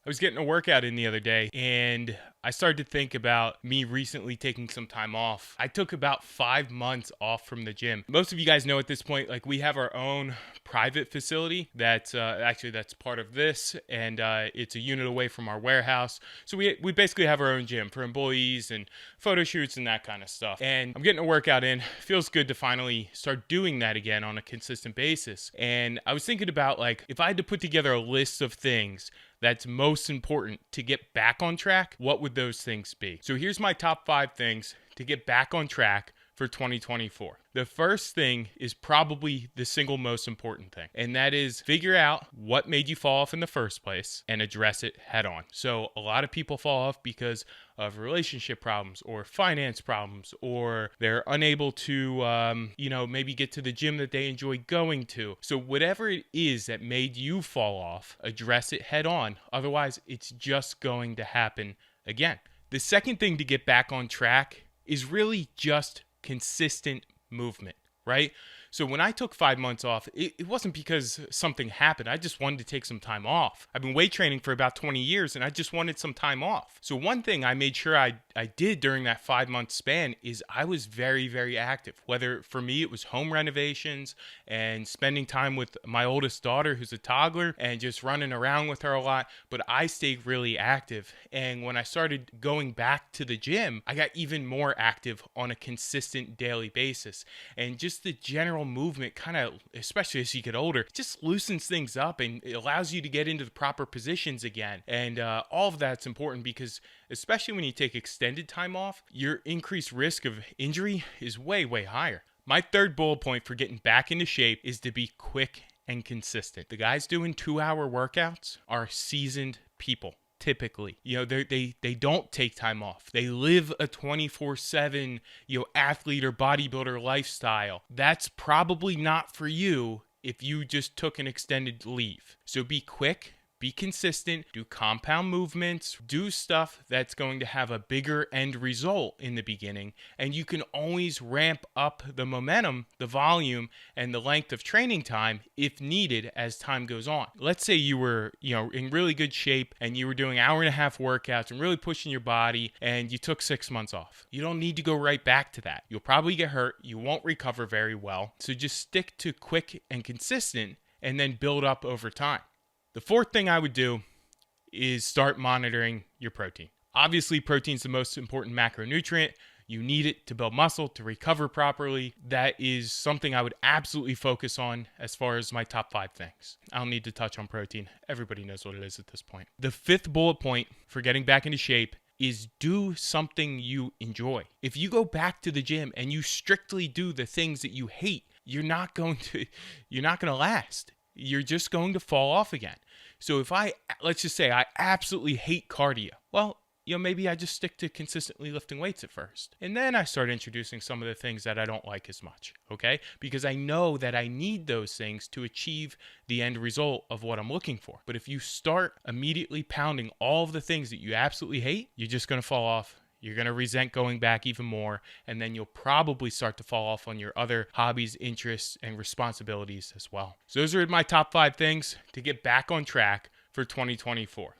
I was getting a workout in the other day and I started to think about me recently taking some time off. I took about 5 months off from the gym. Most of you guys know at this point, like we have our own private facility that's that's part of this, and it's a unit away from our warehouse. So we basically have our own gym for employees and photo shoots and that kind of stuff. And I'm getting a workout in. Feels good to finally start doing that again on a consistent basis. And I was thinking about like if I had to put together a list of things that's most important to get back on track, what would those things be? So here's my top 5 things to get back on track for 2024. The first thing is probably the single most important thing, and that is figure out what made you fall off in the first place and address it head on. So a lot of people fall off because of relationship problems or finance problems, or they're unable to, maybe get to the gym that they enjoy going to. So whatever it is that made you fall off, address it head on. Otherwise, it's just going to happen again. The second thing to get back on track is really just consistent movement, right? So when I took 5 months off, it wasn't because something happened. I just wanted to take some time off. I've been weight training for about 20 years and I just wanted some time off. So one thing I made sure I did during that 5 month span is I was very, very active. Whether for me it was home renovations and spending time with my oldest daughter who's a toddler and just running around with her a lot, but I stayed really active. And when I started going back to the gym, I got even more active on a consistent daily basis. And just the general movement kind of, especially as you get older, just loosens things up and it allows you to get into the proper positions again. And all of that's important because especially when you take extended time off, your increased risk of injury is way, way higher. My third bullet point for getting back into shape is to be quick and consistent. The guys doing 2-hour workouts are seasoned people. Typically, they don't take time off. They live a 24/7, athlete or bodybuilder lifestyle. That's probably not for you if you just took an extended leave. So be quick, be consistent, do compound movements, do stuff that's going to have a bigger end result in the beginning. And you can always ramp up the momentum, the volume, and the length of training time if needed as time goes on. Let's say you were, in really good shape and you were doing 1.5 hour workouts and really pushing your body and you took 6 months off. You don't need to go right back to that. You'll probably get hurt. You won't recover very well. So just stick to quick and consistent and then build up over time. The fourth thing I would do is start monitoring your protein. Obviously, protein's the most important macronutrient. You need it to build muscle, to recover properly. That is something I would absolutely focus on as far as my top 5 things. I don't need to touch on protein. Everybody knows what it is at this point. The fifth bullet point for getting back into shape is do something you enjoy. If you go back to the gym and you strictly do the things that you hate, you're not going to last. You're just going to fall off again. So let's just say I absolutely hate cardio. Well, maybe I just stick to consistently lifting weights at first. And then I start introducing some of the things that I don't like as much, okay? Because I know that I need those things to achieve the end result of what I'm looking for. But if you start immediately pounding all of the things that you absolutely hate, you're just going to fall off. You're going to resent going back even more, and then you'll probably start to fall off on your other hobbies, interests, and responsibilities as well. So those are my top 5 things to get back on track for 2024.